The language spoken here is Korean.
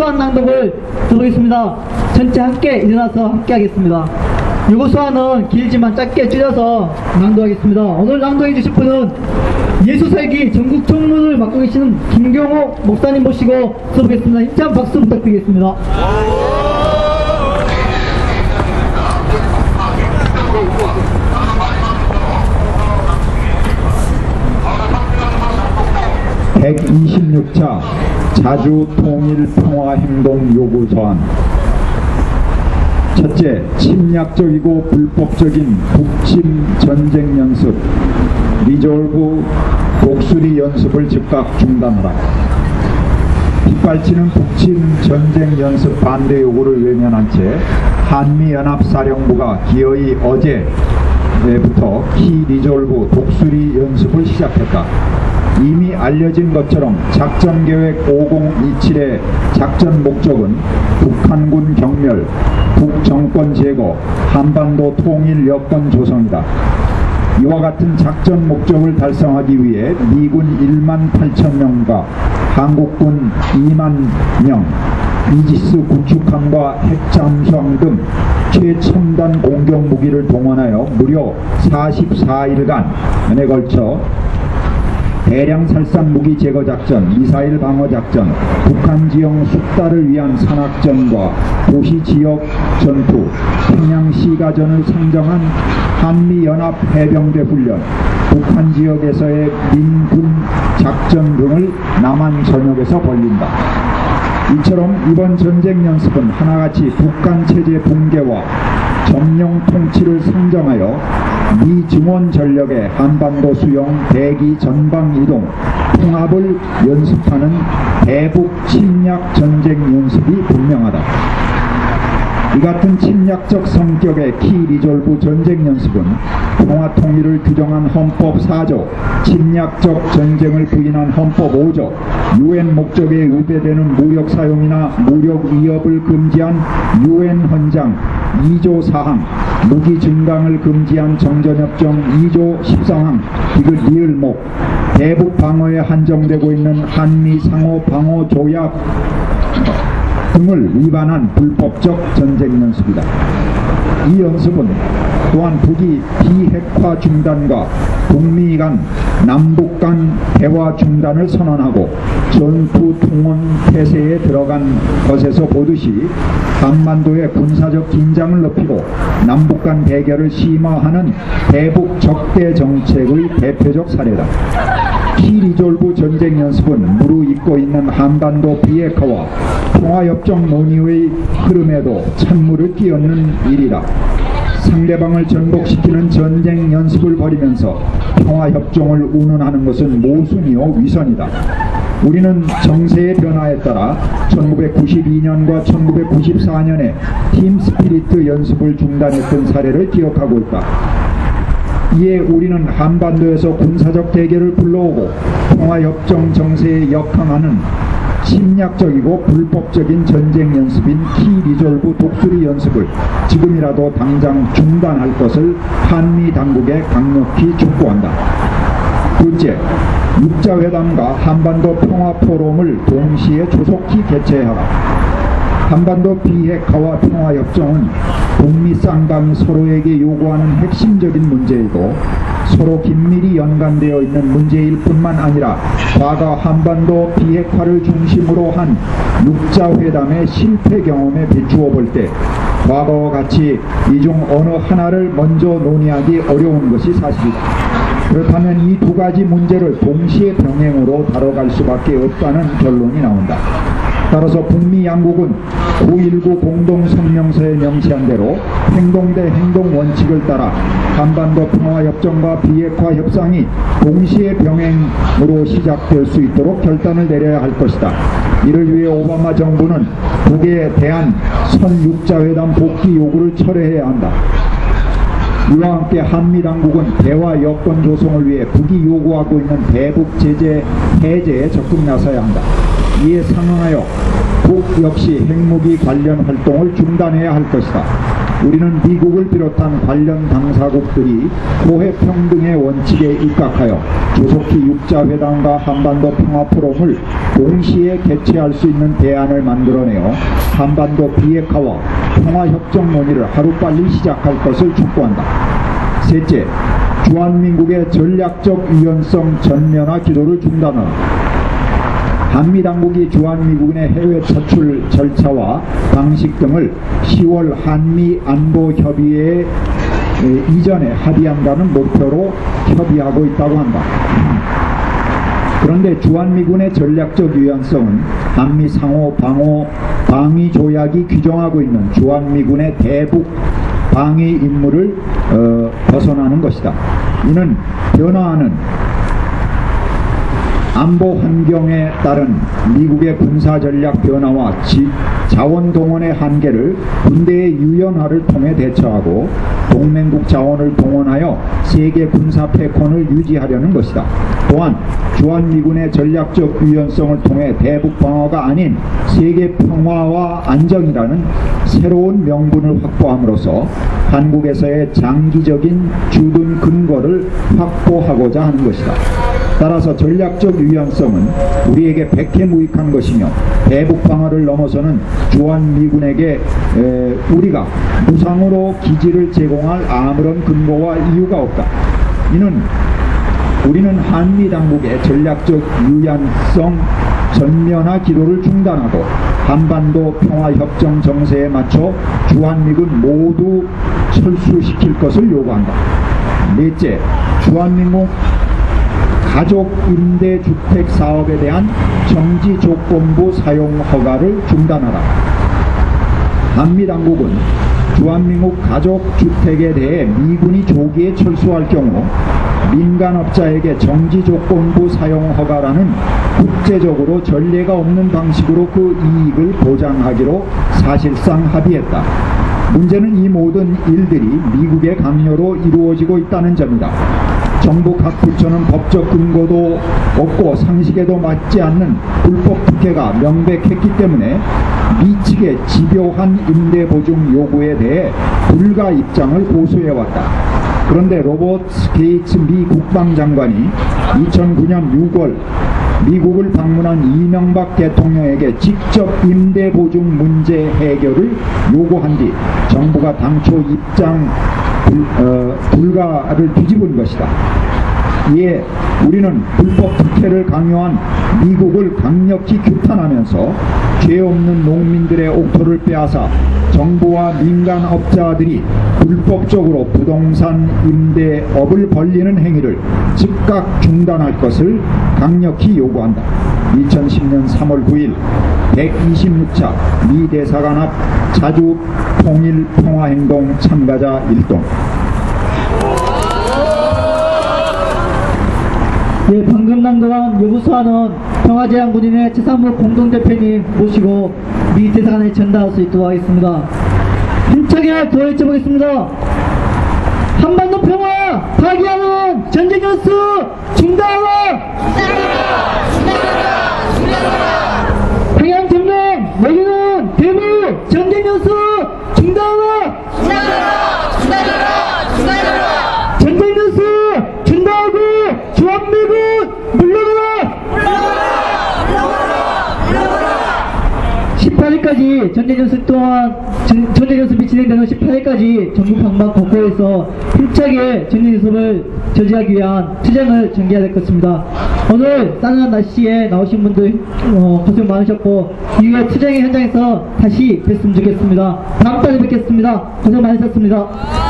요구서안 낭독을 들어보겠습니다. 전체 함께 일어나서 함께 하겠습니다. 요구서안은 길지만 짧게 줄여서 낭독하겠습니다. 오늘 낭독해 주실 분은 예수살기 전국 총무를 맡고 계시는 김경호 목사님 모시고 들어보겠습니다. 힘찬 박수 부탁드리겠습니다. 126차 자주통일평화행동 요구서안. 첫째, 침략적이고 불법적인 북침 전쟁 연습, 리졸브 독수리 연습을 즉각 중단하라. 빗발치는 북침 전쟁 연습 반대 요구를 외면한 채 한미연합사령부가 기어이 어제부터 키 리졸브 독수리 연습을 시작했다. 이미 알려진 것처럼 작전계획 5027의 작전 목적은 북한군 경멸, 북정권 제거, 한반도 통일 여건 조성이다. 이와 같은 작전 목적을 달성하기 위해 미군 1만 8천 명과 한국군 2만 명, 이지스 구축함과 핵잠수함 등 최첨단 공격 무기를 동원하여 무려 44일간에 걸쳐 대량 살상 무기 제거 작전, 미사일 방어 작전, 북한 지형 숙달을 위한 산악전과 도시 지역 전투, 평양 시가전을 상정한 한미연합 해병대 훈련, 북한 지역에서의 민군 작전 등을 남한 전역에서 벌린다. 이처럼 이번 전쟁 연습은 하나같이 북한 체제 붕괴와 점령 통치를 상정하여 미 증원 전력의 한반도 수용 대기 전방 이동 통합을 연습하는 대북 침략 전쟁 연습이 분명하다. 이 같은 침략적 성격의 키 리졸브 전쟁 연습은 평화 통일을 규정한 헌법 4조, 침략적 전쟁을 부인한 헌법 5조, UN 목적에 위배되는 무력 사용이나 무력 위협을 금지한 UN 헌장 2조 4항, 무기 증강을 금지한 정전협정 2조 13항, 이그 리을목, 대북 방어에 한정되고 있는 한미 상호 방어 조약 등을 위반한 불법적 전쟁 연습이다. 이 연습은 또한 북이 비핵화 중단과 북미 간, 남북 간 대화 중단을 선언하고 전투 통원 태세에 들어간 것에서 보듯이 한반도의 군사적 긴장을 높이고 남북 간 대결을 심화하는 대북 적대 정책의 대표적 사례다. 키 리졸브 전쟁 연습은 무르익고 있는 한반도 비핵화와 평화협정 논의의 흐름에도 찬물을 끼얹는 일이다. 상대방을 전복시키는 전쟁 연습을 벌이면서 평화협정을 운운하는 것은 모순이요 위선이다. 우리는 정세의 변화에 따라 1992년과 1994년에 팀 스피리트 연습을 중단했던 사례를 기억하고 있다. 이에 우리는 한반도에서 군사적 대결을 불러오고 평화협정 정세에 역항하는 침략적이고 불법적인 전쟁 연습인 키 리졸브 독수리 연습을 지금이라도 당장 중단할 것을 한미 당국에 강력히 촉구한다. 둘째, 육자회담과 한반도 평화포럼을 동시에 조속히 개최하라. 한반도 비핵화와 평화협정은 북미 쌍방이 서로에게 요구하는 핵심적인 문제이고 서로 긴밀히 연관되어 있는 문제일 뿐만 아니라 과거 한반도 비핵화를 중심으로 한 육자회담의 실패 경험에 비추어 볼 때 과거와 같이 이 중 어느 하나를 먼저 논의하기 어려운 것이 사실이다. 그렇다면 이 두 가지 문제를 동시에 병행으로 다뤄갈 수밖에 없다는 결론이 나온다. 따라서 북미 양국은 9.19 공동성명서에 명시한 대로 행동 대 행동 원칙을 따라 한반도 평화협정과 비핵화 협상이 동시에 병행으로 시작될 수 있도록 결단을 내려야 할 것이다. 이를 위해 오바마 정부는 북에 대한 선육자회담 복귀 요구를 철회해야 한다. 이와 함께 한미 당국은 대화 여건 조성을 위해 북이 요구하고 있는 대북 제재 해제에 적극 나서야 한다. 이에 상응하여 북 역시 핵무기 관련 활동을 중단해야 할 것이다. 우리는 미국을 비롯한 관련 당사국들이 고해평등의 원칙에 입각하여 조속히 육자회담과 한반도 평화포럼을 동시에 개최할 수 있는 대안을 만들어내어 한반도 비핵화와 평화협정 논의를 하루빨리 시작할 것을 촉구한다. 셋째, 주한민국의 전략적 유연성 전면화 기도를 중단하라. 한미당국이 주한미군의 해외 차출 절차와 방식 등을 10월 한미안보협의회 이전에 합의한다는 목표로 협의하고 있다고 한다. 그런데 주한미군의 전략적 유연성은 한미 상호 방위 조약이 규정하고 있는 주한미군의 대북 방위 임무를 벗어나는 것이다. 이는 변화하는 안보 환경에 따른 미국의 군사전략 변화와 자원 동원의 한계를 군대의 유연화를 통해 대처하고 동맹국 자원을 동원하여 세계 군사 패권을 유지하려는 것이다. 또한 주한미군의 전략적 유연성을 통해 대북 방어가 아닌 세계 평화와 안정이라는 새로운 명분을 확보함으로써 한국에서의 장기적인 주둔 근거를 확보하고자 하는 것이다. 따라서 전략적 유연성은 우리에게 백해무익한 것이며 대북 방어를 넘어서는 주한미군에게 우리가 무상으로 기지를 제공할 아무런 근거와 이유가 없다. 이는 우리는 한미당국의 전략적 유연성 전면화 기도를 중단하고 한반도 평화협정 정세에 맞춰 주한미군 모두 철수시킬 것을 요구한다. 넷째, 주한미군 가족 임대주택 사업에 대한 정지 조건부 사용 허가를 중단하라. 한미당국은 주한미국 가족주택에 대해 미군이 조기에 철수할 경우 민간업자에게 정지 조건부 사용 허가라는 국제적으로 전례가 없는 방식으로 그 이익을 보장하기로 사실상 합의했다. 문제는 이 모든 일들이 미국의 강요로 이루어지고 있다는 점이다. 정부 각 부처는 법적 근거도 없고 상식에도 맞지 않는 불법 특혜가 명백했기 때문에 미측의 집요한 임대보증 요구에 대해 불가 입장을 고수해왔다. 그런데 로버트 게이츠 미 국방장관이 2009년 6월 미국을 방문한 이명박 대통령에게 직접 임대보증 문제 해결을 요구한 뒤 정부가 당초 입장 불가를 뒤집은 것이다. 이에 우리는 불법 특혜를 강요한 미국을 강력히 규탄하면서 죄 없는 농민들의 옥토를 빼앗아 정부와 민간업자들이 불법적으로 부동산 임대업을 벌리는 행위를 즉각 중단할 것을 강력히 요구한다. 2010년 3월 9일 126차 미 대사관 앞 자주 통일 평화행동 참가자 일동. 예, 방금 낭독한 요구서안은 평화제한군인의 최상무 공동대표님 모시고 미 대사관에 전달할 수 있도록 하겠습니다. 힘차게 도와주보겠습니다. 한반도 평화 파기하는 전쟁 뉴스 중단하라! 평양 점령 먹이는 대북 전쟁 뉴스 중단하라! 전쟁 뉴스 중단하고 주한미군 물러가라! 18일까지 전쟁연습 동안 전쟁연습이 진행되는 18일까지 전국 방방 곳곳에서 힘차게 전쟁연습을 저지하기 위한 투쟁을 전개해야 될 것 같습니다. 오늘 싸늘한 날씨에 나오신 분들 고생 많으셨고 이후에 투쟁의 현장에서 다시 뵀으면 좋겠습니다. 다음 달에 뵙겠습니다. 고생 많으셨습니다.